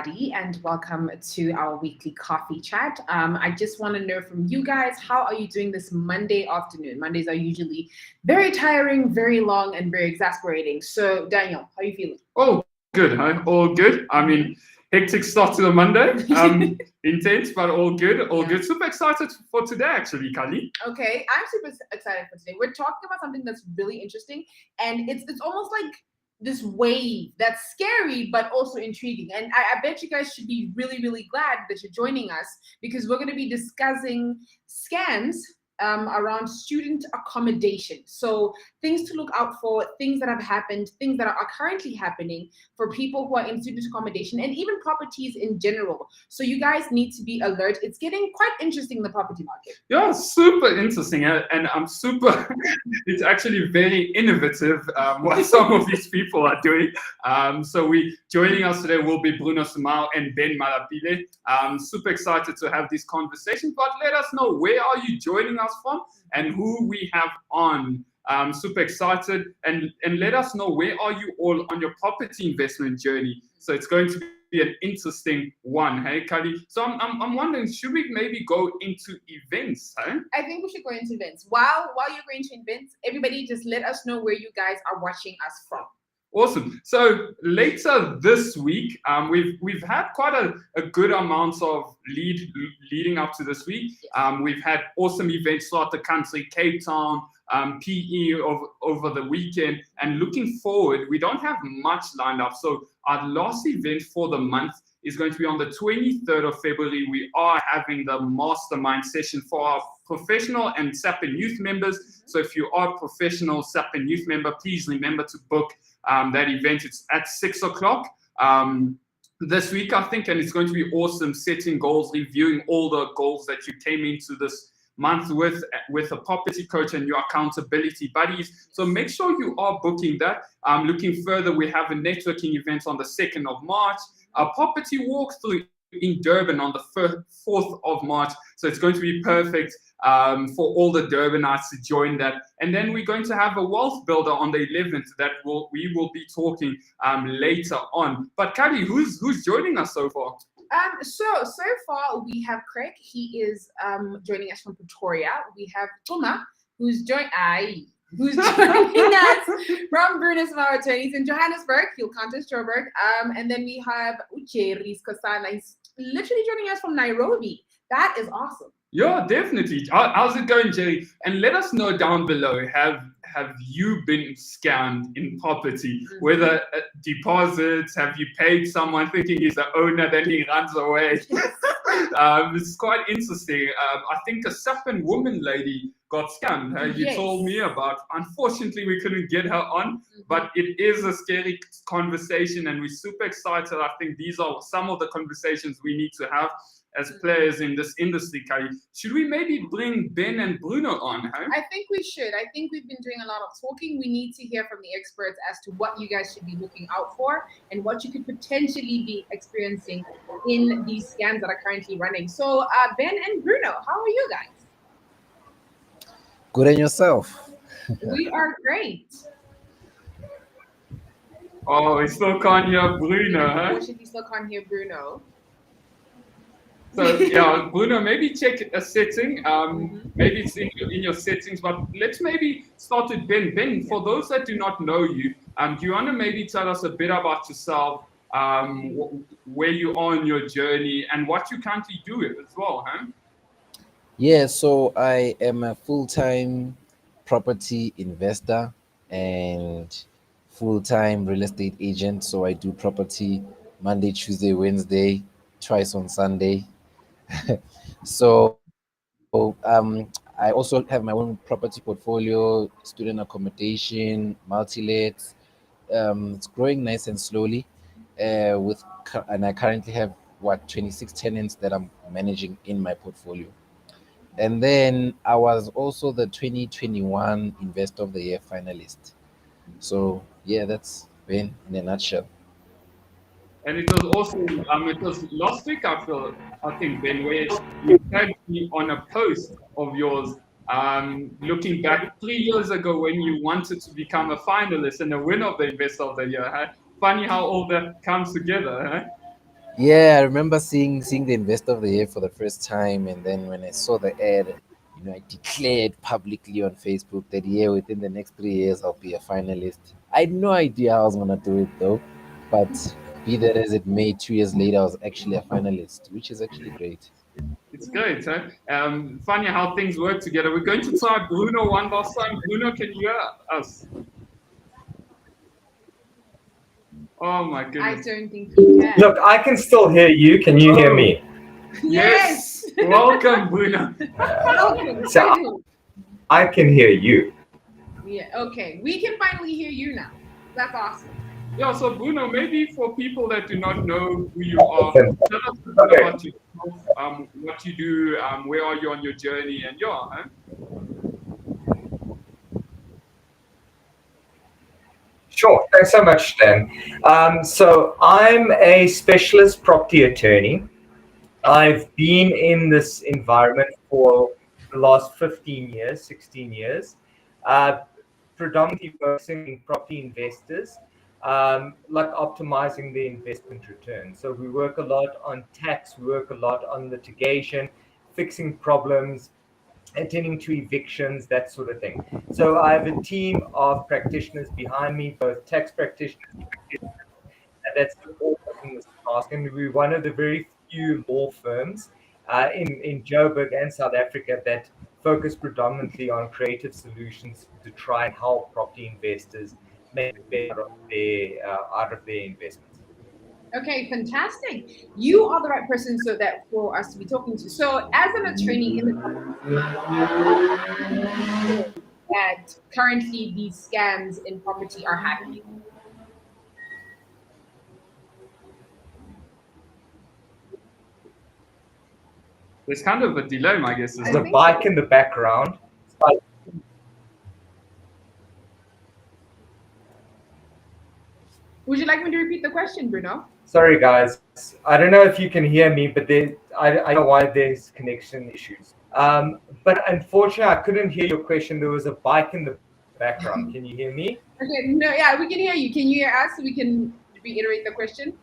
And welcome to our weekly coffee chat. I just want to know from you guys, how are you doing this Monday afternoon? Mondays are usually very tiring, very long, and very exasperating. So, Daniel, how are you feeling? Oh, good, huh? All good. I mean, hectic start to the Monday. Intense, but all good. All good. Super excited for today, actually, Kali. Okay, I'm super excited for today. We're talking about something that's really interesting, and it's almost like this wave that's scary but also intriguing. And I bet you guys should be really, really glad that you're joining us because we're going to be discussing scams around student accommodation. So things to look out for, things that have happened, things that are currently happening for people who are in student accommodation and even properties in general. So you guys need to be alert. It's getting quite interesting in the property market. Yeah, super interesting. And I'm super, it's actually very innovative what some of these people are doing. So joining us today will be Bruno and Ben Malapile. Super excited to have this conversation, but let us know, where are you joining us from and who we have on. Super excited, and let us know, where are you all on your property investment journey. So it's going to be an interesting one, hey Kali? So I'm wondering, should we maybe go into events, hey? I think we should go into events. While you're going to events, everybody just let us know where you guys are watching us from. Awesome. So later this week, we've had quite a good amount of leading up to this week. We've had awesome events throughout the country, Cape Town, PE over the weekend, and looking forward, we don't have much lined up. So our last event for the month is going to be on the 23rd of February. We are having the mastermind session for our professional and SAP and youth members. So if you are a professional SAP and youth member, please remember to book that event. It's at 6 o'clock this week, I think, and it's going to be awesome, setting goals, reviewing all the goals that you came into this month with a property coach and your accountability buddies. So make sure you are booking that. Looking further, we have a networking event on the 2nd of March, a property walkthrough in Durban on the 4th of March. So it's going to be perfect for all the Durbanites to join that. And then we're going to have a wealth builder on the 11th that we will be talking later on. But Kali, who's joining us so far? So far we have Craig. He is joining us from Pretoria. We have Tuma, who's joining us from Bruno's Small Attorneys in Johannesburg. He'll come to Joburg. And then we have Uche Riskosana. He's literally joining us from Nairobi. That is awesome. Yeah, definitely. How's it going, Jerry? And let us know down below, have you been scammed in property? Whether deposits, have you paid someone thinking he's the owner, then he runs away? It's quite interesting. I think a Sapan woman lady got scammed. You told me about. Unfortunately, we couldn't get her on, but it is a scary conversation, and we're super excited. I think these are some of the conversations we need to have as players in this industry, Kali. Should we maybe bring Ben and Bruno on? Huh? I think we should. I think we've been doing a lot of talking. We need to hear from the experts as to what you guys should be looking out for and what you could potentially be experiencing in these scams that are currently running. So, Ben and Bruno, how are you guys? Good, and yourself? We are great. Oh, we still can't hear Bruno, huh? Unfortunately, still can't hear Bruno. So yeah, Bruno, maybe check a setting. Maybe it's in your settings, but let's maybe start with Ben. Ben, for those that do not know you, do you want to maybe tell us a bit about yourself, where you are in your journey, and what you currently do as well, huh? Yeah, so I am a full-time property investor and full-time real estate agent. So I do property Monday, Tuesday, Wednesday, twice on Sunday. So I also have my own property portfolio, student accommodation, multi-let. It's growing nice and slowly. And I currently have 26 tenants that I'm managing in my portfolio. And then I was also the 2021 Investor of the Year finalist. So yeah, that's been in a nutshell. And it was also, it was last week, I think, Ben, where you tagged me on a post of yours, looking back 3 years ago when you wanted to become a finalist and a winner of the Investor of the Year. Huh? Funny how all that comes together. Huh? Yeah, I remember seeing the investor of the year for the first time, and then when I saw the ad, I declared publicly on Facebook that yeah, within the next 3 years I'll be a finalist. I had no idea how I was gonna do it though, but be that as it may, 2 years later I was actually a finalist, which is actually great. It's great. Huh? Funny how things work together. We're going to try Bruno one last time. Bruno, can you hear us? Oh my I goodness. don't think he can. Look, I can still hear you. Can you hear me? Yes. Welcome, Bruno. Welcome. So I can hear you. Yeah. Okay. We can finally hear you now. That's awesome. Yeah, so Bruno, maybe for people that do not know who you are, tell us a bit about yourself, what you do, where are you on your journey, and yeah, huh? Sure. Thanks so much, Dan. So I'm a specialist property attorney. I've been in this environment for the last 15 years, 16 years, predominantly focusing on property investors, like optimizing the investment return. So we work a lot on tax, we work a lot on litigation, fixing problems, attending to evictions, that sort of thing. So I have a team of practitioners behind me, both tax practitioners, and that's all in this task. And we're one of the very few law firms in Joburg and South Africa that focus predominantly on creative solutions to try and help property investors make better out of their investments. Okay, fantastic. You are the right person so that for us to be talking to. So, as an attorney in the that currently these scams in property are happening. There's kind of a dilemma, I guess. There's a bike in the background. Would you like me to repeat the question, Bruno? Sorry, guys. I don't know if you can hear me, but I don't know why there's connection issues. But unfortunately, I couldn't hear your question. There was a bike in the background. Can you hear me? Okay, no, yeah, we can hear you. Can you hear us so we can reiterate the question?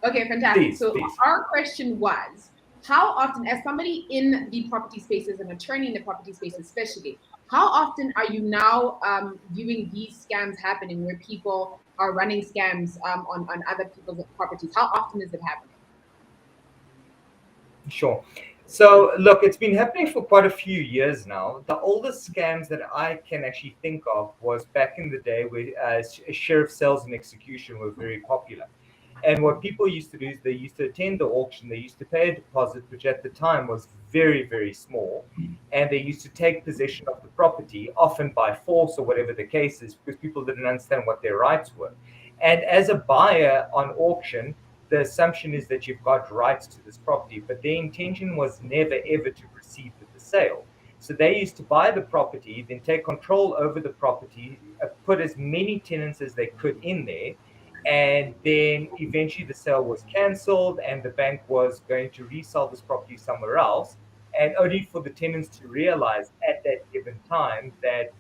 Okay, fantastic. So our question was, how often, as somebody in the property space, as an attorney in the property space especially, how often are you now viewing these scams happening where people are running scams on other people's properties? How often is it happening? Sure. So look, it's been happening for quite a few years now. The oldest scams that I can actually think of was back in the day where sheriff sales and execution were very popular. And what people used to do is they used to attend the auction, they used to pay a deposit, which at the time was very, very small. And they used to take possession of the property, often by force or whatever the case is, because people didn't understand what their rights were. And as a buyer on auction, the assumption is that you've got rights to this property, but their intention was never, ever to proceed with the sale. So they used to buy the property, then take control over the property, put as many tenants as they could in there, and then eventually the sale was cancelled and the bank was going to resell this property somewhere else, and only for the tenants to realize at that given time that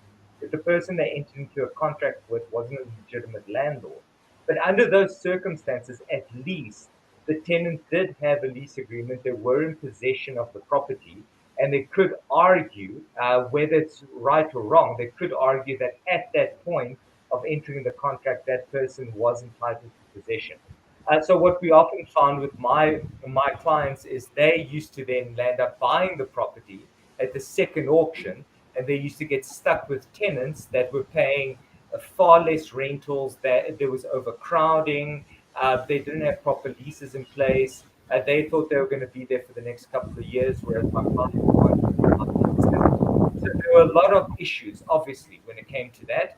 the person they entered into a contract with wasn't a legitimate landlord. But under those circumstances, at least the tenant did have a lease agreement, they were in possession of the property, and they could argue, whether it's right or wrong, they could argue that at that point of entering the contract, that person was entitled to possession. So what we often found with my clients is they used to then land up buying the property at the second auction, and they used to get stuck with tenants that were paying far less rentals, that there was overcrowding, they didn't have proper leases in place, they thought they were going to be there for the next couple of years, whereas my clients so there were a lot of issues, obviously, when it came to that.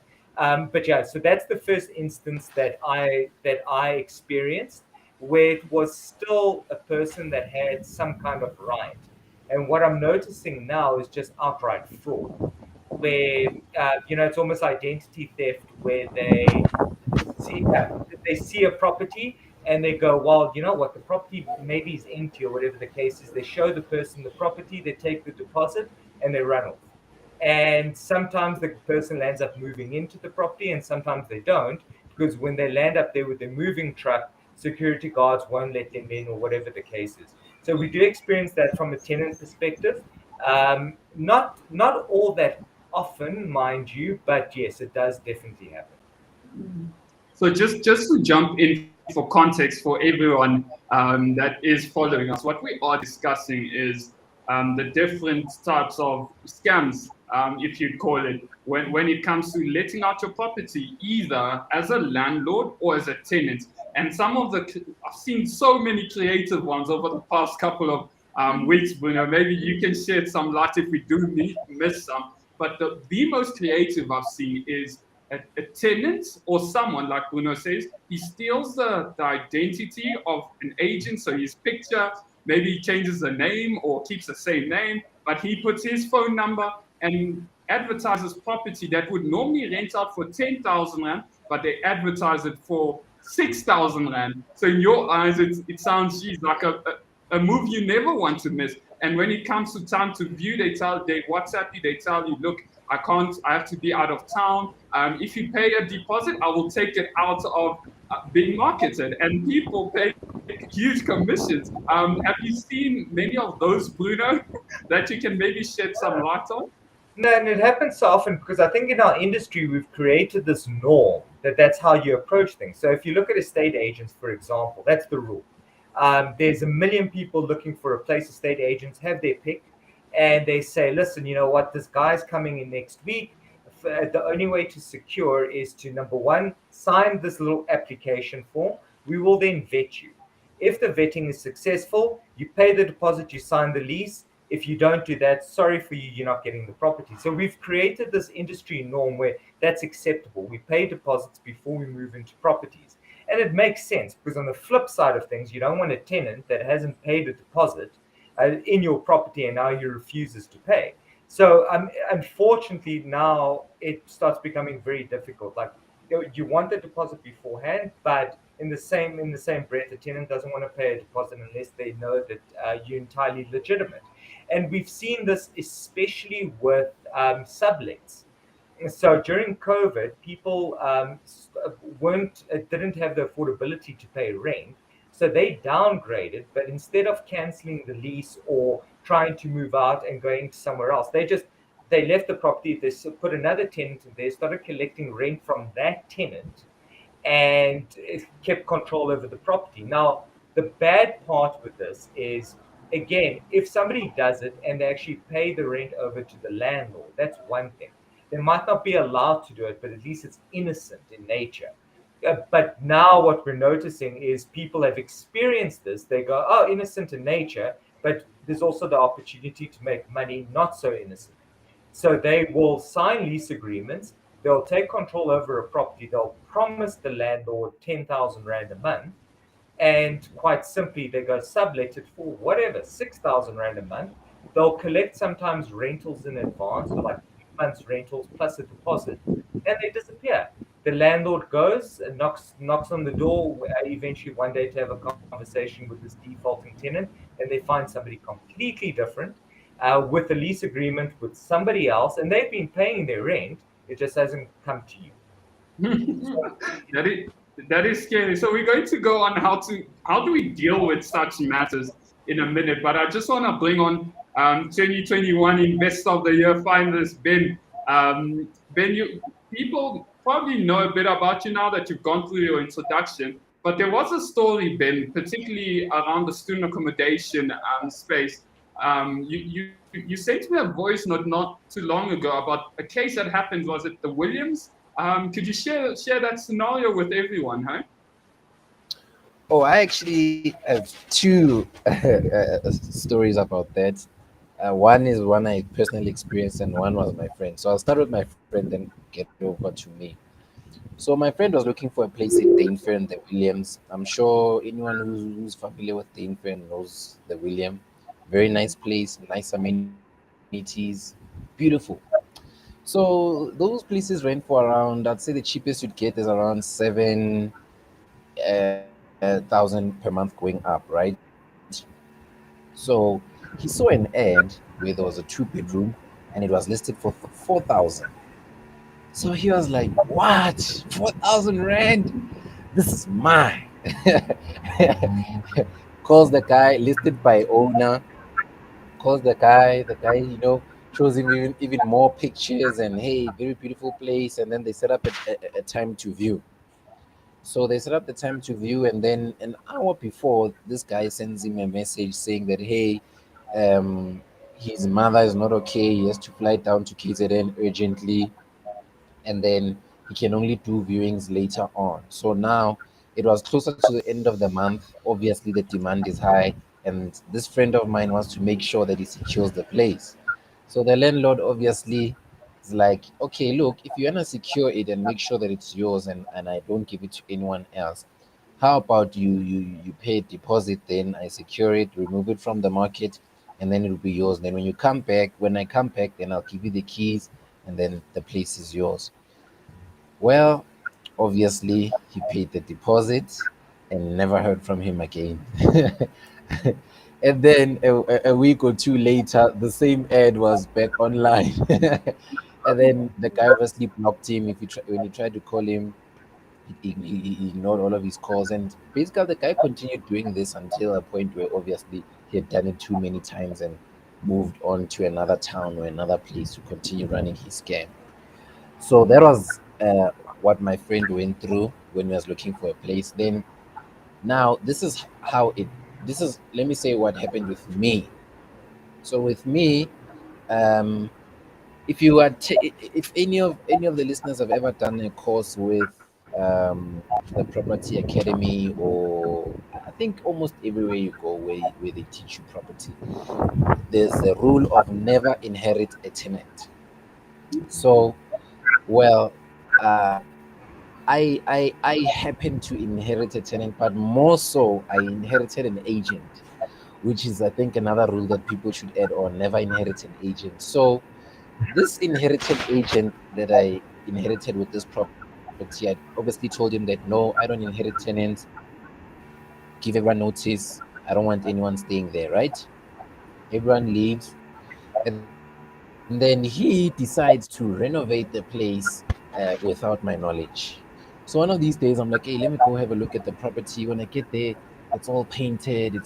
But yeah, so that's the first instance that I experienced, where it was still a person that had some kind of right. And what I'm noticing now is just outright fraud, where it's almost identity theft, where they see a property and they go, well, you know what, the property maybe is empty or whatever the case is. They show the person the property, they take the deposit, and they run off. And sometimes the person lands up moving into the property and sometimes they don't, because when they land up there with their moving truck, security guards won't let them in, or whatever the case is. So we do experience that from a tenant perspective. Not all that often, mind you, but yes, it does definitely happen. So just to jump in for context for everyone that is following us, what we are discussing is the different types of scams, if you'd call it, when it comes to letting out your property, either as a landlord or as a tenant. And some of I've seen so many creative ones over the past couple of weeks, Bruno. Maybe you can shed some light if we do miss some. But the most creative I've seen is a tenant or someone, like Bruno says, he steals the identity of an agent. So his picture, maybe he changes the name or keeps the same name, but he puts his phone number and advertises property that would normally rent out for 10,000 Rand, but they advertise it for 6,000 Rand. So in your eyes, it sounds, geez, like a move you never want to miss. And when it comes to time to view, they WhatsApp you, they tell you, look, I have to be out of town. If you pay a deposit, I will take it out of being marketed. And people pay huge commissions. Have you seen many of those, Bruno, that you can maybe shed some light on? No, and it happens so often because I think in our industry, we've created this norm that's how you approach things. So if you look at estate agents, for example, that's the rule. There's a million people looking for a place. Estate agents have their pick, and they say, listen, you know what, this guy's coming in next week. The only way to secure is to, number one, sign this little application form. We will then vet you. If the vetting is successful, you pay the deposit, you sign the lease. If you don't do that, sorry for you, you're not getting the property. So we've created this industry norm where that's acceptable. We pay deposits before we move into properties. And it makes sense because on the flip side of things, you don't want a tenant that hasn't paid a deposit in your property and now he refuses to pay. So unfortunately, now it starts becoming very difficult. Like, you want the deposit beforehand, but in the same breath, the tenant doesn't want to pay a deposit unless they know that you're entirely legitimate. And we've seen this especially with sublets. So during COVID, people didn't have the affordability to pay rent, so they downgraded. But instead of canceling the lease or trying to move out and going somewhere else, they left the property. They put another tenant in there, started collecting rent from that tenant, and it kept control over the property. Now, the bad part with this is, again, if somebody does it and they actually pay the rent over to the landlord, that's one thing. They might not be allowed to do it, but at least it's innocent in nature. But now what we're noticing is people have experienced this. They go, oh, innocent in nature, but there's also the opportunity to make money not so innocent. So they will sign lease agreements. They'll take control over a property. They'll promise the landlord 10,000 Rand a month. And quite simply, they go sublet it for whatever, 6,000 Rand a month. They'll collect sometimes rentals in advance, so like months rentals plus a deposit, and they disappear. The landlord goes and knocks on the door, eventually one day to have a conversation with this defaulting tenant, and they find somebody completely different with a lease agreement with somebody else, and they've been paying their rent. It just hasn't come to you. That is scary. So we're going to go on how do we deal with such matters in a minute, but I just want to bring on 2021 Investor of the Year finalist Ben. Ben, people probably know a bit about you now that you've gone through your introduction, but there was a story, Ben, particularly around the student accommodation space. You sent me a voice note not too long ago about a case that happened. Was it the Williams? Could you share that scenario with everyone, huh? Oh, I actually have two stories about that. One is one I personally experienced, and one was my friend. So I'll start with my friend, then get over to me. So my friend was looking for a place in Dainfair and the Williams. I'm sure anyone who's familiar with Dainfair knows the William. Very nice place, nice amenities, beautiful. So those places rent for around, I'd say the cheapest you'd get is around 7,000 per month going up, right? So he saw an ad where there was a 2-bedroom and it was listed for 4,000. So he was like, what? 4,000 Rand? This is mine. Calls the guy listed by owner, calls the guy, shows him even more pictures and hey, very beautiful place. And then they set up a time to view. So they set up the time to view, and then an hour before, this guy sends him a message saying that hey, his mother is not okay. He has to fly down to KZN urgently, and then he can only do viewings later on. So now it was closer to the end of the month. Obviously, the demand is high, and this friend of mine wants to make sure that he secures the place. So the landlord obviously is like, okay, look, if you wanna secure it and make sure that it's yours, and I don't give it to anyone else, how about you pay a deposit, then I secure it, remove it from the market, and then it'll be yours. Then when I come back, then I'll give you the keys, and then the place is yours. Well, obviously, he paid the deposit and never heard from him again. And then a week or two later, the same ad was back online. And then the guy obviously blocked him. When you tried to call him, he ignored all of his calls. And basically, the guy continued doing this until a point where obviously he had done it too many times and moved on to another town or another place to continue running his scam. So that was what my friend went through when he was looking for a place. Then now this is how it. This is let me say what happened with me. So with me, um, if any of the listeners have ever done a course with the Property Academy, or I think almost everywhere you go where they teach you property, there's the rule of never inherit a tenant. So well, I happened to inherit a tenant, but more so, I inherited an agent, which is, I think, another rule that people should add on: never inherit an agent. So, this inherited agent that I inherited with this property, I obviously told him that no, I don't inherit tenants, give everyone notice. I don't want anyone staying there, right? Everyone leaves, and then he decides to renovate the place without my knowledge. So one of these days, I'm like, hey, let me go have a look at the property. When I get there, it's all painted.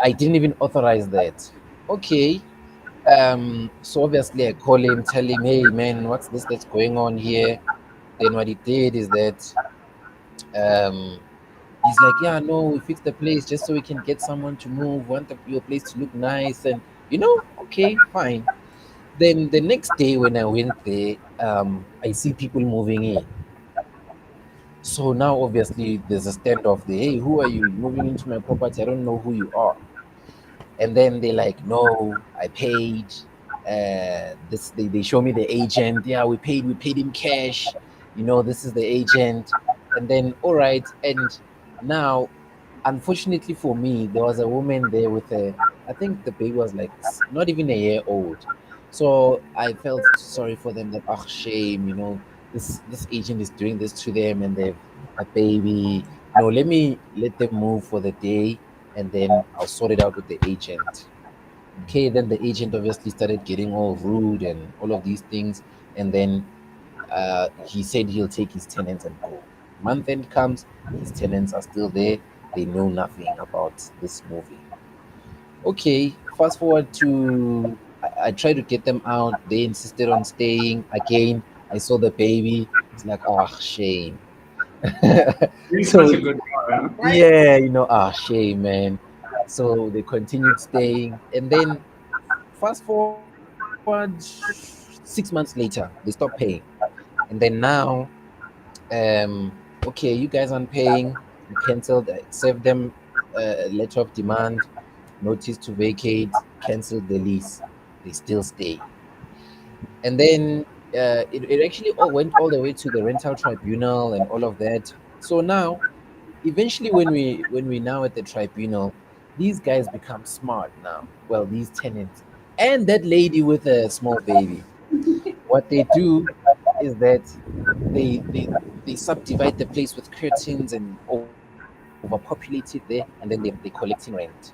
I didn't even authorize that. Okay. So obviously I call him, tell him, hey man, what's this that's going on here? Then what he did is that um he's like, yeah, no, we fixed the place just so we can get someone to move, want your place to look nice, and okay, fine. Then the next day when I went there, I see people moving in. So now obviously there's a standoff there. Hey, who are you moving into my property? I don't know who you are. And then they're like, no, I paid. This they show me the agent. Yeah, we paid him cash. This is the agent. And then all right, and now unfortunately for me, there was a woman there with I think the baby was like not even a year old. So I felt sorry for them, that shame, this agent is doing this to them and they've a baby. No, let them move for the day, and then I'll sort it out with the agent. Okay, then the agent obviously started getting all rude and all of these things, and then he said he'll take his tenants and go. Month end comes, his tenants are still there. They know nothing about this movie. Okay, fast forward to I tried to get them out. They insisted on staying. Again, I saw the baby. It's like, shame. Really such So a good guy, huh? Right? yeah, shame, man. So they continued staying, and then fast forward 6 months later, they stopped paying, and then now, okay, you guys aren't paying. We cancelled. I served them a letter of demand, notice to vacate, canceled the lease. They still stay, and then it actually all went all the way to the rental tribunal and all of that. So now, eventually, when we now at the tribunal, these guys become smart now. Well, these tenants and that lady with a small baby, what they do is that they subdivide the place with curtains and overpopulate it there, and then they're collecting rent.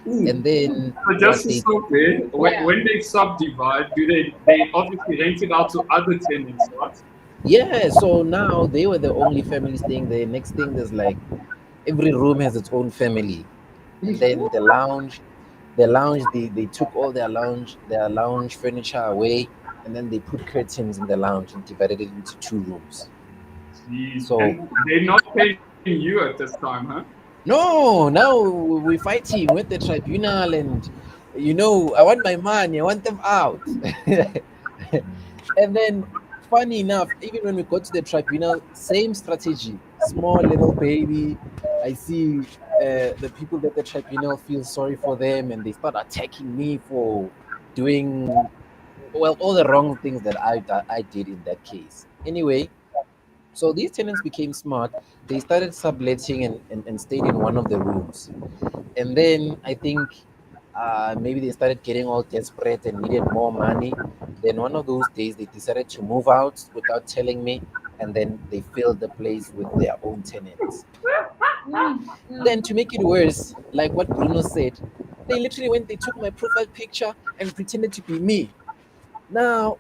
And then So what just they to stop there, Yeah. when they subdivide, do they obviously rent it out to other tenants, right? Yeah, so now they were the only family staying there. Next thing, there's like every room has its own family. And then the lounge, they took all their lounge furniture away, and then they put curtains in the lounge and divided it into two rooms. Jeez. So And they're not paying you at this time, huh? no, now we're fighting with the tribunal, and I want my money, I want them out. And then, funny enough, even when we go to the tribunal, same strategy. Small little baby. I see the people at the tribunal feel sorry for them, and they start attacking me for doing well all the wrong things that I did in that case. Anyway, so these tenants became smart. They started subletting and stayed in one of the rooms. And then I think maybe they started getting all desperate and needed more money. Then one of those days they decided to move out without telling me, and then they filled the place with their own tenants. Mm, mm. Then to make it worse, like what Bruno said, they literally went, they took my profile picture and pretended to be me. Now,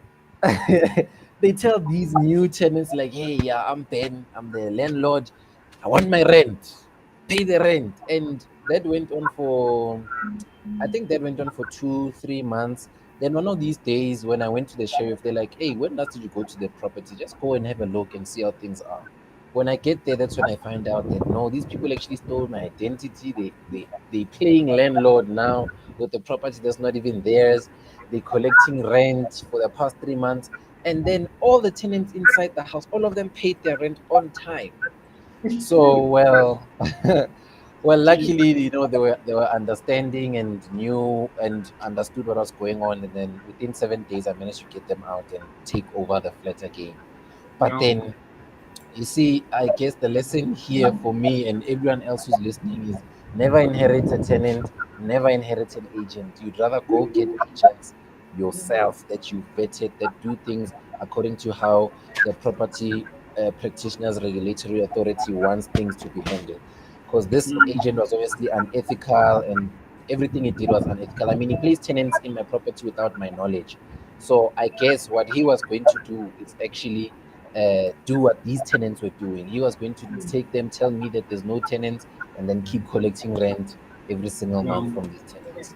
they tell these new tenants, like, hey, yeah, I'm Ben, I'm the landlord. I want my rent. Pay the rent. And that went on for, I think that went on for 2, 3 months. Then one of these days, when I went to the sheriff, they're like, hey, when last did you go to the property? Just go and have a look and see how things are. When I get there, that's when I find out that no, these people actually stole my identity. They playing landlord now with the property that's not even theirs. They collecting rent for the past 3 months, and then all the tenants inside the house, all of them paid their rent on time. So well, well, Jeez. luckily, they were understanding and knew and understood what was going on, and then within 7 days, I managed to get them out and take over the flat again. But Yeah. then you see, I guess the lesson here for me and everyone else who's listening is never inherit a tenant, never inherit an agent. You'd rather go get agents yourself that you vetted, that do things according to how the property practitioners regulatory authority wants things to be handled. Because this Mm. agent was obviously unethical, and everything he did was unethical. I mean, he placed tenants in my property without my knowledge. So I guess what he was going to do is actually do what these tenants were doing. He was going to take them, tell me that there's no tenants, and then keep collecting rent every single month Yeah. from these tenants.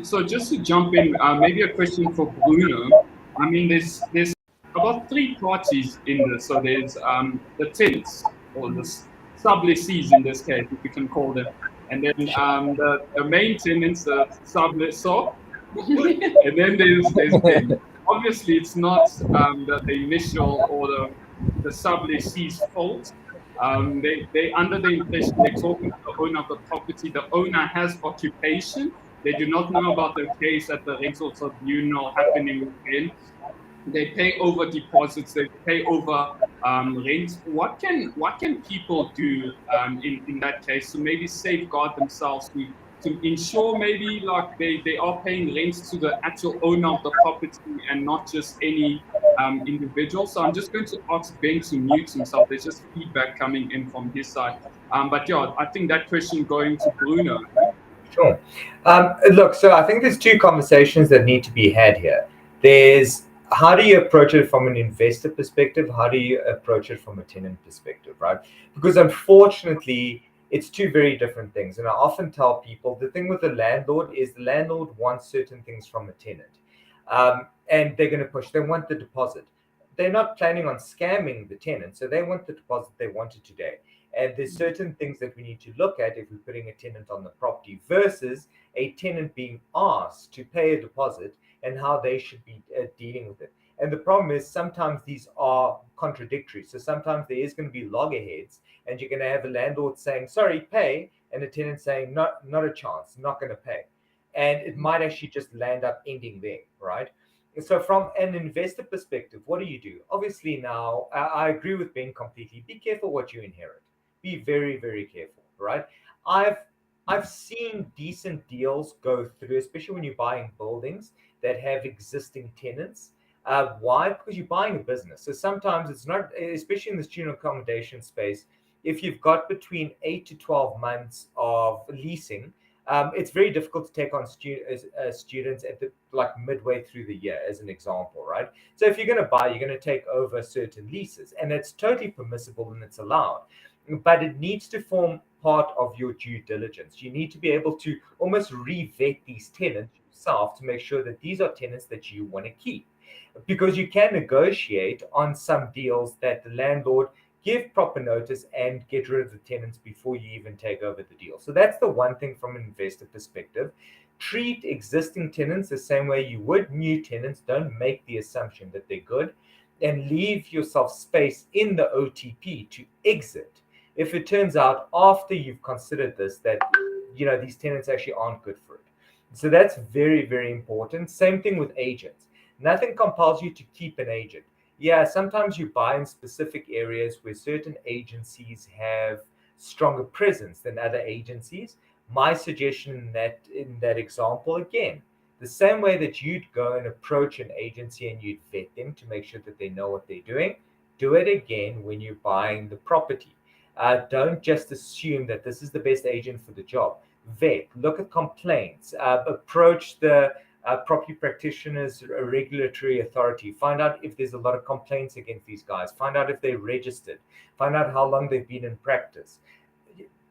So just to jump in, maybe a question for Bruno. I mean, there's about three parties in this. So there's the tenants or the sublessees in this case, if we can call them, and then Sure. the main tenants, the sublessor, and then there's Ben. Obviously, it's not the initial or the sublessee's fault. They under the impression they're talking to the owner of the property. The owner has occupation. They do not know about the case at the rental tribunal happening with Ben. They pay over deposits. They pay over rent. What can people do in that case to maybe safeguard themselves to ensure maybe like they are paying rent to the actual owner of the property and not just any individual. So I'm just going to ask Ben to mute himself. There's just feedback coming in from his side. But yeah, I think that question going to Bruno. Sure. Look, so I think there's two conversations that need to be had here. There's how do you approach it from an investor perspective? How do you approach it from a tenant perspective, right? Because unfortunately, it's two very different things. And I often tell people the thing with the landlord is the landlord wants certain things from a tenant. And they're going to push, they want the deposit. They're not planning on scamming the tenant. So they want the deposit, they want it today. And there's certain things that we need to look at if we're putting a tenant on the property versus a tenant being asked to pay a deposit and how they should be dealing with it. And the problem is sometimes these are contradictory. So sometimes there is going to be loggerheads, and you're going to have a landlord saying, sorry, pay, and a tenant saying, not a chance, not going to pay. And it might actually just land up ending there, right? So from an investor perspective, what do? Obviously now, I agree with Ben completely. Be careful what you inherit. Be very, very careful, right? I've I've seen decent deals go through, especially when you're buying buildings that have existing tenants. Why? Because you're buying a business. So sometimes it's not, especially in the student accommodation space, if you've got between 8 to 12 months of leasing, It's very difficult to take on students at the like midway through the year, as an example, right? So if you're going to buy, you're going to take over certain leases, and it's totally permissible and it's allowed, but it needs to form part of your due diligence. You need to be able to almost re-vet these tenants yourself to make sure that these are tenants that you want to keep, because you can negotiate on some deals that the landlord give proper notice and get rid of the tenants before you even take over the deal. So that's the one thing from an investor perspective. Treat existing tenants the same way you would new tenants. Don't make the assumption that they're good, and leave yourself space in the OTP to exit if it turns out after you've considered this that these tenants actually aren't good for it. So that's very, very important. Same thing with agents. Nothing compels you to keep an agent. Yeah, sometimes you buy in specific areas where certain agencies have stronger presence than other agencies. My suggestion in that example, again, the same way that you'd go and approach an agency and you'd vet them to make sure that they know what they're doing, do it again when you're buying the property. Don't just assume that this is the best agent for the job. Vet, look at complaints, approach the property practitioners, a regulatory authority. Find out if there's a lot of complaints against these guys. Find out if they're registered. Find out how long they've been in practice.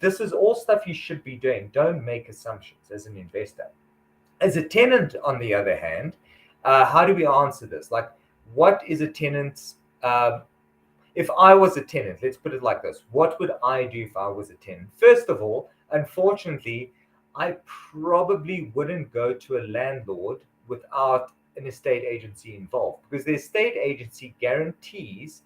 This is all stuff you should be doing. Don't make assumptions as an investor. As a tenant, on the other hand, how do we answer this? Like, what is a tenant's... if I was a tenant, let's put it like this. What would I do if I was a tenant? First of all, unfortunately, I probably wouldn't go to a landlord without an estate agency involved, because the estate agency guarantees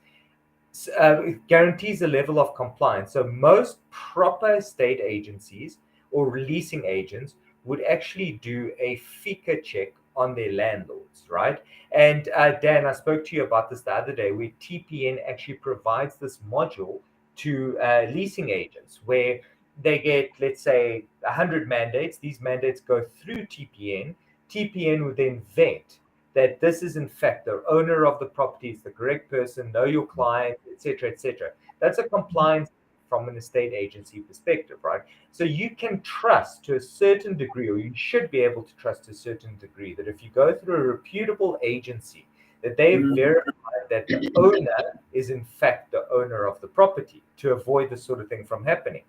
a level of compliance. So most proper estate agencies or leasing agents would actually do a FICA check on their landlords, right? And Dan, I spoke to you about this the other day, where TPN actually provides this module to leasing agents where they get, let's say, 100 mandates. These mandates go through TPN. TPN would then vet that this is in fact the owner of the property, is the correct person, know your client, etc., etc. That's a compliance from an estate agency perspective, right? So you can trust to a certain degree, or you should be able to trust to a certain degree, that if you go through a reputable agency, that they've verified that the owner is in fact the owner of the property, to avoid this sort of thing from happening.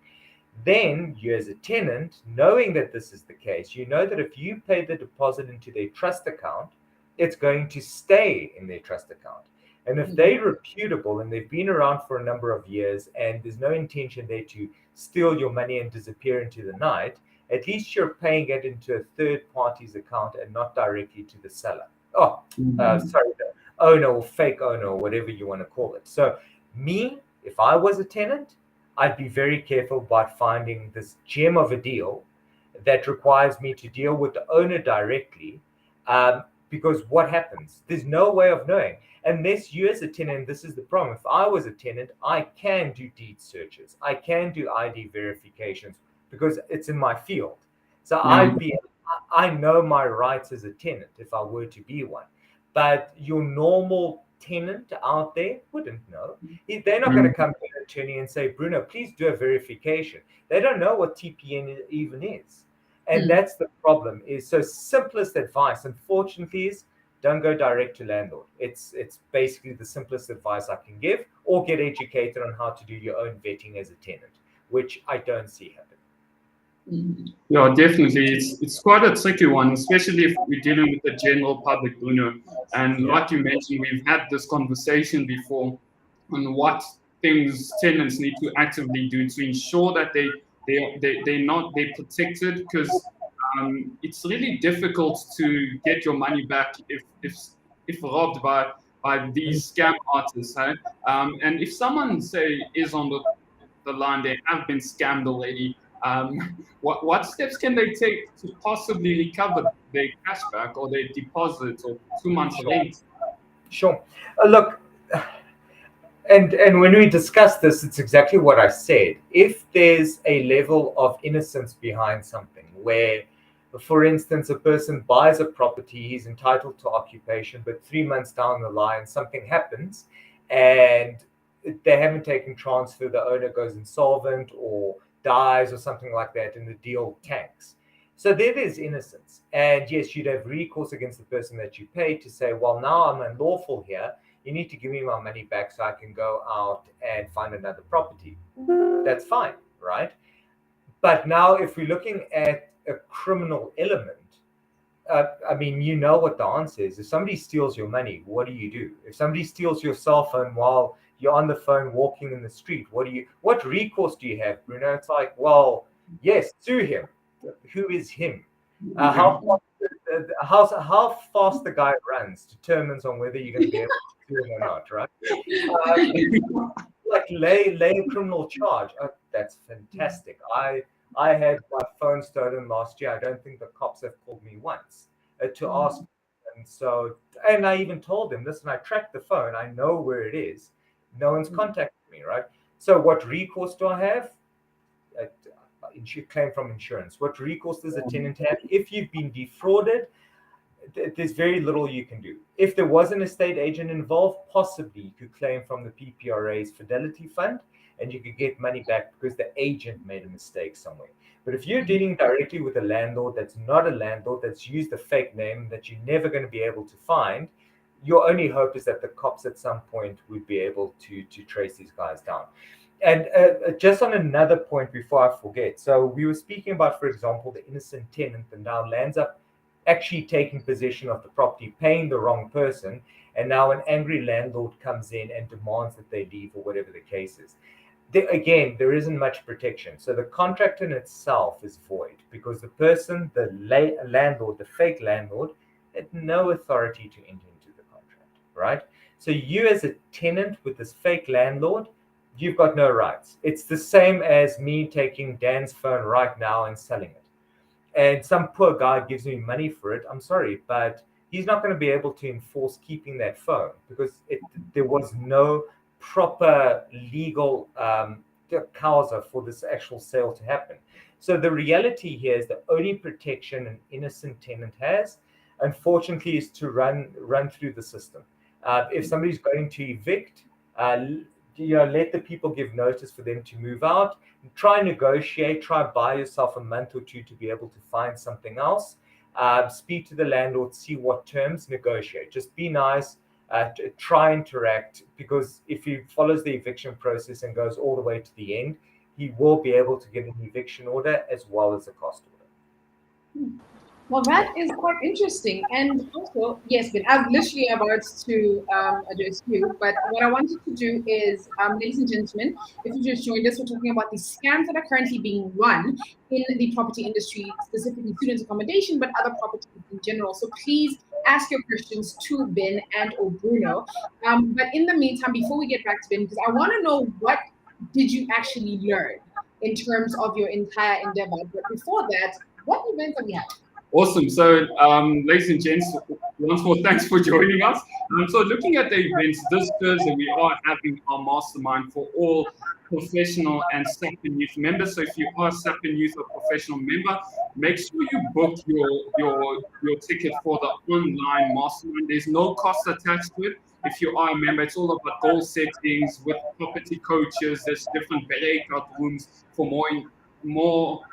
Then you, as a tenant, knowing that this is the case, you know that if you pay the deposit into their trust account, it's going to stay in their trust account. And if they're reputable and they've been around for a number of years and there's no intention there to steal your money and disappear into the night, at least you're paying it into a third party's account and not directly to the seller. The owner or fake owner or whatever you want to call it. So me, if I was a tenant, I'd be very careful about finding this gem of a deal that requires me to deal with the owner directly, because what happens? There's no way of knowing. Unless you as a tenant, this is the problem. If I was a tenant, I can do deed searches. I can do ID verifications because it's in my field. So I know my rights as a tenant if I were to be one. But your normal tenant out there wouldn't know. They're not going to come to an attorney and say, Bruno, please do a verification. They don't know what TPN even is. And that's the problem. Is so simplest advice, unfortunately, is don't go direct to landlord. It's basically the simplest advice I can give, or get educated on how to do your own vetting as a tenant, which I don't see happen. Yeah, definitely. It's quite a tricky one, especially if we're dealing with the general public, Bruno. And like you mentioned, we've had this conversation before on what things tenants need to actively do to ensure that they're protected, because it's really difficult to get your money back if robbed by these scam artists. Hey? And if someone, say, is on the line, they have been scammed already, what steps can they take to possibly recover their cash back or their deposit or 2 months rent? Sure. Look, and when we discuss this, it's exactly what I said. If there's a level of innocence behind something where, for instance, a person buys a property, he's entitled to occupation, but 3 months down the line, something happens and they haven't taken transfer, the owner goes insolvent or dies or something like that, and the deal tanks. So there is innocence. And yes, you'd have recourse against the person that you paid to say, well, now I'm unlawful here. You need to give me my money back so I can go out and find another property. That's fine, right? But now if we're looking at a criminal element, I mean, you know what the answer is. If somebody steals your money, what do you do? If somebody steals your cell phone while you're on the phone walking in the street, what recourse do you have, Bruno? It's like, well, yes, sue him. Who is him? How fast the guy runs determines on whether you're going to be able to sue him or not, right? Like lay a criminal charge. Oh, that's fantastic. I had my phone stolen last year. I don't think the cops have called me once to ask. And I even told them, listen, I tracked the phone. I know where it is. No one's contacted me, right? So what recourse do I have? Claim from insurance. What recourse does a tenant have? If you've been defrauded, there's very little you can do. If there was an estate agent involved, possibly you could claim from the PPRA's Fidelity Fund and you could get money back because the agent made a mistake somewhere. But if you're dealing directly with a landlord that's not a landlord, that's used a fake name that you're never going to be able to find, your only hope is that the cops at some point would be able to trace these guys down. And just on another point before I forget, so we were speaking about, for example, the innocent tenant that now lands up actually taking possession of the property, paying the wrong person, and now an angry landlord comes in and demands that they leave or whatever the case is. Again, there isn't much protection. So the contract in itself is void because the person, the landlord, the fake landlord, had no authority to enter into the contract, right? So you as a tenant with this fake landlord, you've got no rights. It's the same as me taking Dan's phone right now and selling it. And some poor guy gives me money for it. I'm sorry, but he's not going to be able to enforce keeping that phone because there was no proper legal causa for this actual sale to happen. So the reality here is the only protection an innocent tenant has, unfortunately, is to run through the system. If somebody's going to evict, let the people give notice for them to move out. Try and negotiate. Try buy yourself a month or two to be able to find something else. Speak to the landlord, see what terms, negotiate. Just be nice. Try interact, because if he follows the eviction process and goes all the way to the end, he will be able to get an eviction order as well as a cost order. Well, that is quite interesting. And also, yes, but I'm literally about to address you. But what I wanted to do is, ladies and gentlemen, if you just joined us, we're talking about the scams that are currently being run in the property industry, specifically student accommodation, but other properties in general. So please ask your questions to Ben and or Bruno. But in the meantime, before we get back to Ben, because I want to know, what did you actually learn in terms of your entire endeavor? But before that, what events have we had? Awesome. So, ladies and gents, once more, thanks for joining us. So, looking at the events, this Thursday, we are having our mastermind for all professional and SAPN youth members. So, if you are a SAPN youth or professional member, make sure you book your ticket for the online mastermind. There's no cost attached to it. If you are a member, it's all about goal settings with property coaches. There's different breakout rooms for more.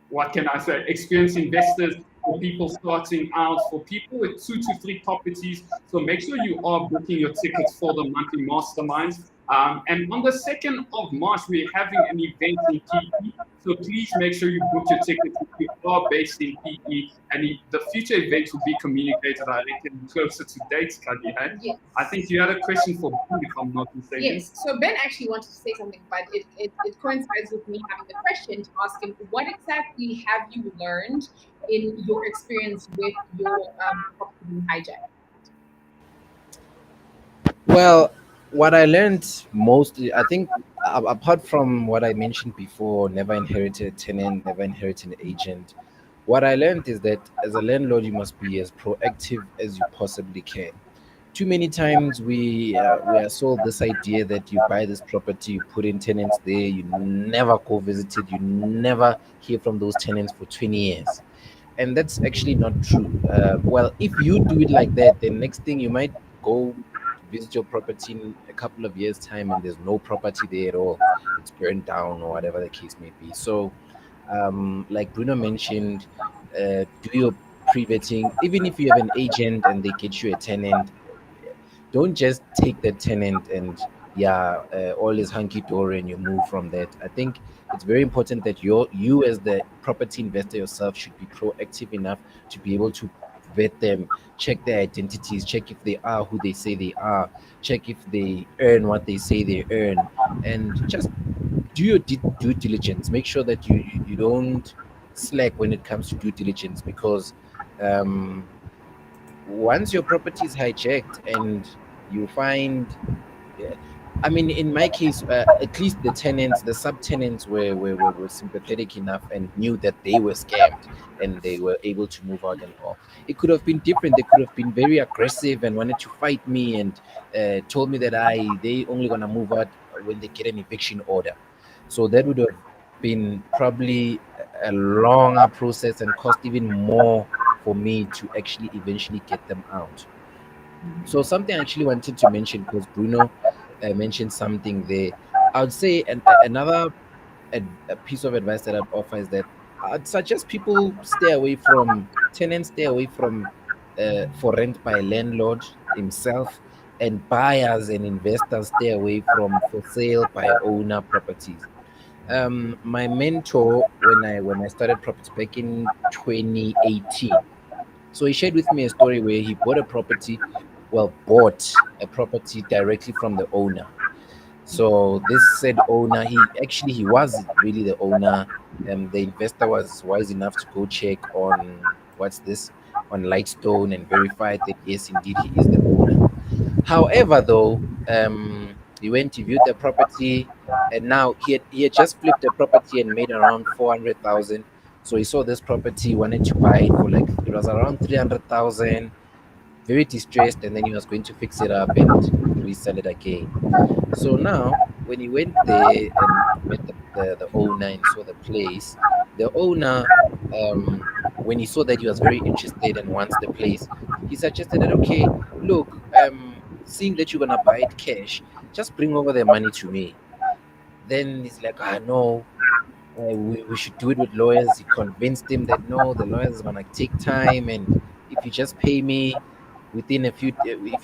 What can I say? Experienced investors, for people starting out, for people with 2 to 3 properties. So make sure you are booking your tickets for the monthly masterminds. And on the 2nd of March, we're having an event in PE. So please make sure you book your tickets if you are based in PE. And the future events will be communicated, I reckon, closer to dates, Kadi. Yes. I think you had a question for Ben, if I'm not mistaken. Yes. So Ben actually wanted to say something, but it coincides with me having the question to ask him, what exactly have you learned in your experience with your property being hijacked? Well, what I learned mostly, I think, apart from what I mentioned before, never inherited a tenant, never inherited an agent, what I learned is that as a landlord, you must be as proactive as you possibly can. Too many times we are sold this idea that you buy this property, you put in tenants there, you never go visit it, you never hear from those tenants for 20 years. And that's actually not true. Well, if you do it like that, then next thing you might go visit your property in a couple of years' time and there's no property there at all. It's burned down or whatever the case may be. So Like Bruno mentioned, do your pre-vetting. Even if you have an agent and they get you a tenant, don't just take the tenant and all is hunky dory and you move from that. I think it's very important that you as the property investor yourself should be proactive enough to be able to vet them, check their identities, check if they are who they say they are, check if they earn what they say they earn, and just do your due diligence. Make sure that you don't slack when it comes to due diligence, because um, once your property is hijacked and you find, yeah, I mean, in my case, at least the tenants, the subtenants were sympathetic enough and knew that they were scammed and they were able to move out and all. It could have been different. They could have been very aggressive and wanted to fight me and told me that they only gonna move out when they get an eviction order. So that would have been probably a longer process and cost even more for me to actually eventually get them out. So something I actually wanted to mention, because Bruno mentioned something there. I would say another a piece of advice that I'd offer is that I'd suggest people stay away from tenants, stay away from for rent by landlord himself, and buyers and investors stay away from for sale by owner properties. My mentor, when I started property back in 2018, so he shared with me a story where he bought a property directly from the owner. So this said owner, he was really the owner. The investor was wise enough to go check on on Lightstone and verify that yes, indeed, he is the owner. However, though, he went to view the property, and now he had just flipped the property and made around 400,000. So he saw this property, wanted to buy it for like it was around 300,000. Very distressed, and then he was going to fix it up and resell it again. So now, when he went there and met the owner and saw the place, the owner, when he saw that he was very interested and wants the place, he suggested that, okay, look, seeing that you're gonna buy it cash, just bring over the money to me. Then he's like, no, we should do it with lawyers. He convinced him that no, the lawyers is gonna take time, and if you just pay me if you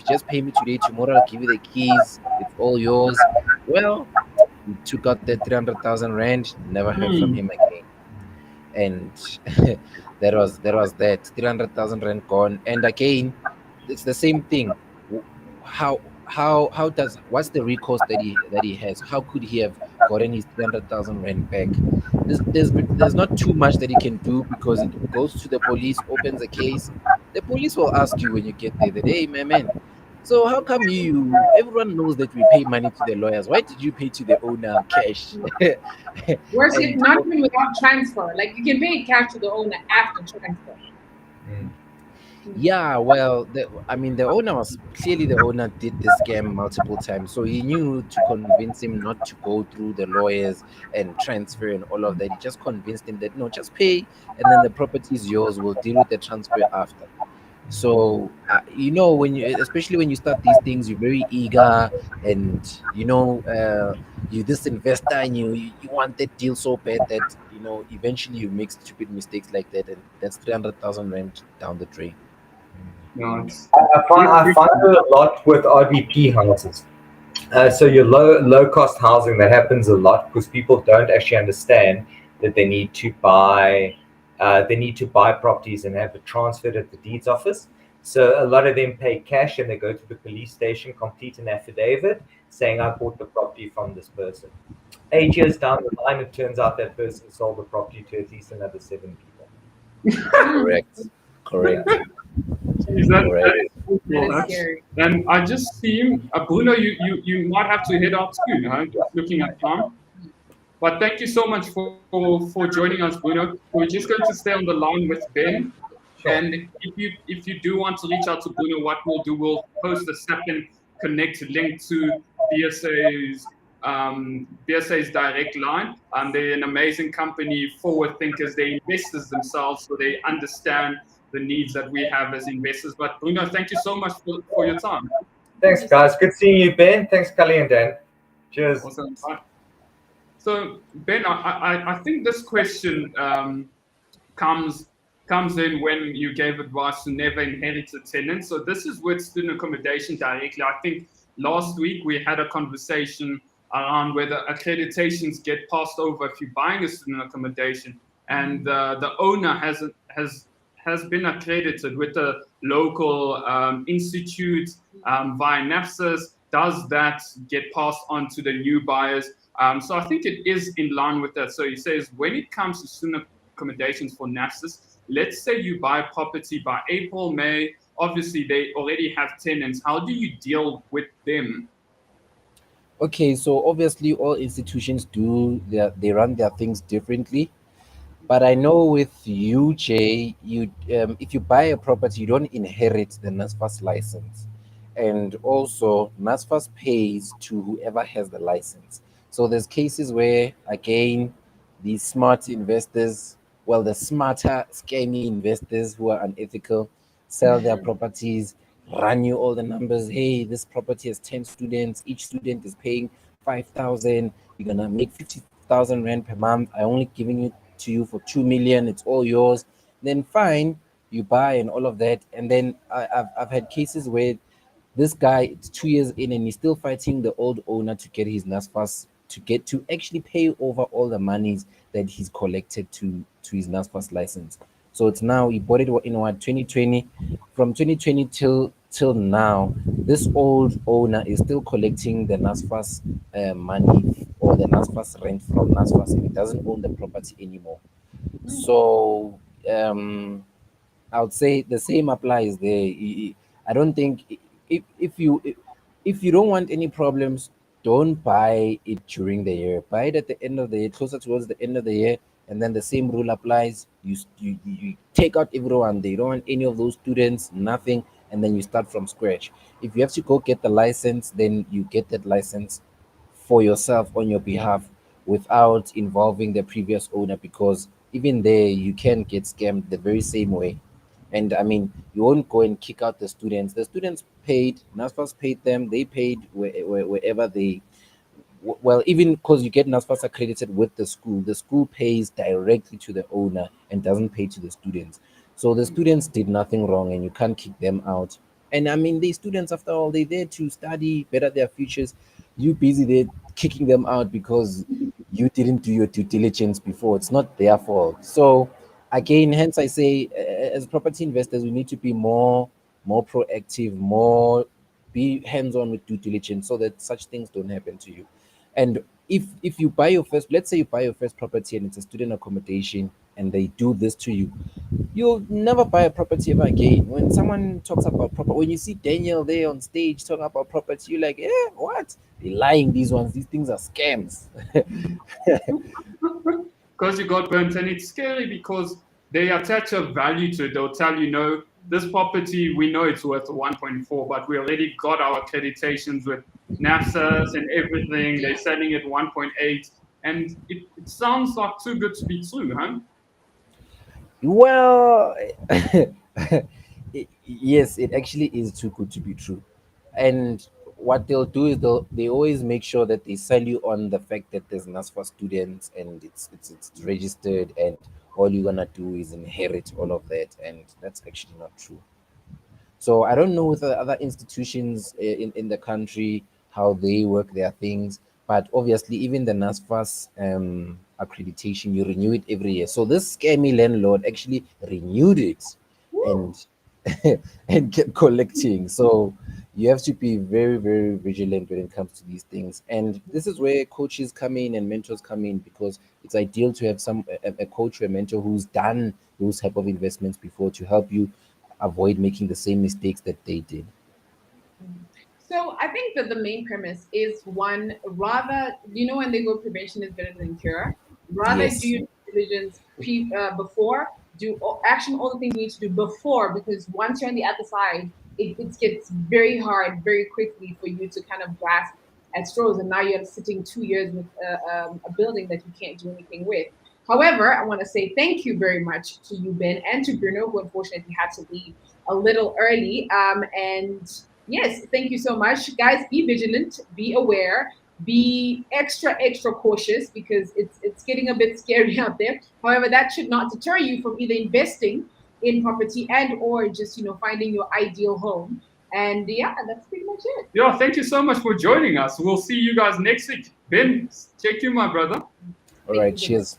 just pay me today, tomorrow I'll give you the keys. It's all yours. Well, he took out the 300,000 rand. Never heard from him again, and that was that 300,000 rand gone. And again, it's the same thing. W- how does what's the recourse that he has? How could he have gotten his 300,000 rand back? There's not too much that he can do, because it goes to the police, opens a case. The police will ask you when you get there that, hey, my man, so how come everyone knows that we pay money to the lawyers? Why did you pay to the owner cash? Worse, if And not even without transfer. Like you can pay cash to the owner after transfer. yeah, well, the owner was clearly the owner did the scam multiple times, so he knew to convince him not to go through the lawyers and transfer and all of that. He just convinced him that no, just pay, and then the property is yours. We'll deal with the transfer after. So when especially when you start these things, you're very eager, and you this investor, and you want that deal so bad that eventually you make stupid mistakes like that, and that's 300,000 rand down the drain. No, it's I find it a lot with RDP houses. So your low cost housing, that happens a lot because people don't actually understand that they need to buy properties and have it transferred at the deeds office. So a lot of them pay cash and they go to the police station, complete an affidavit saying I bought the property from this person. 8 years down the line, it turns out that person sold the property to at least another 7 people. Correct. Correct. Is that, Correct. that is cool. That is That's- scary. And I just see, Bruno, you might have to head out soon, huh? Just looking at time. But thank you so much for joining us, Bruno. We're just going to stay on the line with Ben. Sure. And if you do want to reach out to Bruno, what we'll do, we'll post a second connect link to BSA's direct line. They're an amazing company, forward thinkers. They're investors themselves, so they understand the needs that we have as investors. But Bruno, thank you so much for your time. Thanks, guys. Good seeing you, Ben. Thanks, Kali and Dan. Cheers. Awesome. Bye. So Ben, I think this question comes in when you gave advice to never inherit a tenant. So this is with student accommodation directly. I think last week we had a conversation around whether accreditations get passed over if you're buying a student accommodation, and the owner has been accredited with a local institute via NAFSAS. Does that get passed on to the new buyers? So I think it is in line with that. So he says when it comes to student accommodations for NAFSAS, let's say you buy a property by April, May, obviously they already have tenants. How do you deal with them? Okay, so obviously all institutions they run their things differently. But I know with you, Jay, if you buy a property, you don't inherit the NSFAS license, and also NSFAS pays to whoever has the license. So there's cases where again, the smart investors, well, the smarter scammy investors who are unethical, sell their properties, run you all the numbers. Hey, this property has 10 students. Each student is paying 5,000. You're gonna make 50,000 rand per month. I only giving it to you for 2 million. It's all yours. Then fine, you buy and all of that. And then I've had cases where this guy, it's 2 years in and he's still fighting the old owner to get his NASFAS, to actually pay over all the monies that he's collected to his NASFAS license. So it's now, he bought it in what, 2020. From 2020 till now, this old owner is still collecting the NASFAS money or the NASFAS rent from NASFAS, and he doesn't own the property anymore. So I would say the same applies there. I don't think, if you don't want any problems, don't buy it during the year. Buy it at the end of the year, closer towards the end of the year, and then the same rule applies. You take out everyone. They don't want any of those students, nothing, and then you start from scratch. If you have to go get the license, then you get that license for yourself on your behalf without involving the previous owner, because even there you can get scammed the very same way. And I mean, you won't go and kick out the students. The students paid, NASFAS paid them, they paid wherever they, well, even because you get NASFAS accredited with the school pays directly to the owner and doesn't pay to the students. So the students did nothing wrong and you can't kick them out. And I mean, these students, after all, they're there to study, better their futures. You busy there kicking them out because you didn't do your due diligence before. It's not their fault. So again, hence I say, as property investors, we need to be more proactive, more be hands-on with due diligence so that such things don't happen to you. And if you buy your first, let's say you buy your first property and it's a student accommodation and they do this to you, you'll never buy a property ever again. When someone talks about property, when you see Daniel there on stage talking about property, you're like, yeah, what? They're lying, these ones, these things are scams. Because you got burnt, and it's scary because they attach a value to it. They'll tell you, no, this property, we know it's worth 1.4, but we already got our accreditations with NAFSAs and everything. They're selling it 1.8, and it sounds like too good to be true, huh? Well, yes, it actually is too good to be true. And what they'll do is they always make sure that they sell you on the fact that there's NAS for students and it's registered, and all you're gonna do is inherit all of that, and that's actually not true. So I don't know with the other institutions in the country how they work their things, but obviously even the NASFAS accreditation, you renew it every year. So this scammy landlord actually renewed it and and kept collecting. So you have to be very, very vigilant when it comes to these things. And this is where coaches come in and mentors come in, because it's ideal to have a coach or a mentor who's done those type of investments before to help you avoid making the same mistakes that they did. So I think that the main premise is one, rather, when they go prevention is better than cure. Rather Yes. do your due diligence before, action all the things you need to do before, because once you're on the other side, it gets very hard very quickly for you to kind of grasp at straws, and now you're sitting 2 years with a building that you can't do anything with. However, I want to say thank you very much to you, Ben, and to Bruno, who unfortunately had to leave a little early. And yes, thank you so much. Guys, be vigilant, be aware. be extra cautious because it's getting a bit scary out there. However, that should not deter you from either investing in property and or just finding your ideal home. And yeah, that's pretty much it. Yeah, thank you so much for joining us. We'll see you guys next week. Ben, check you, my brother. All right, cheers.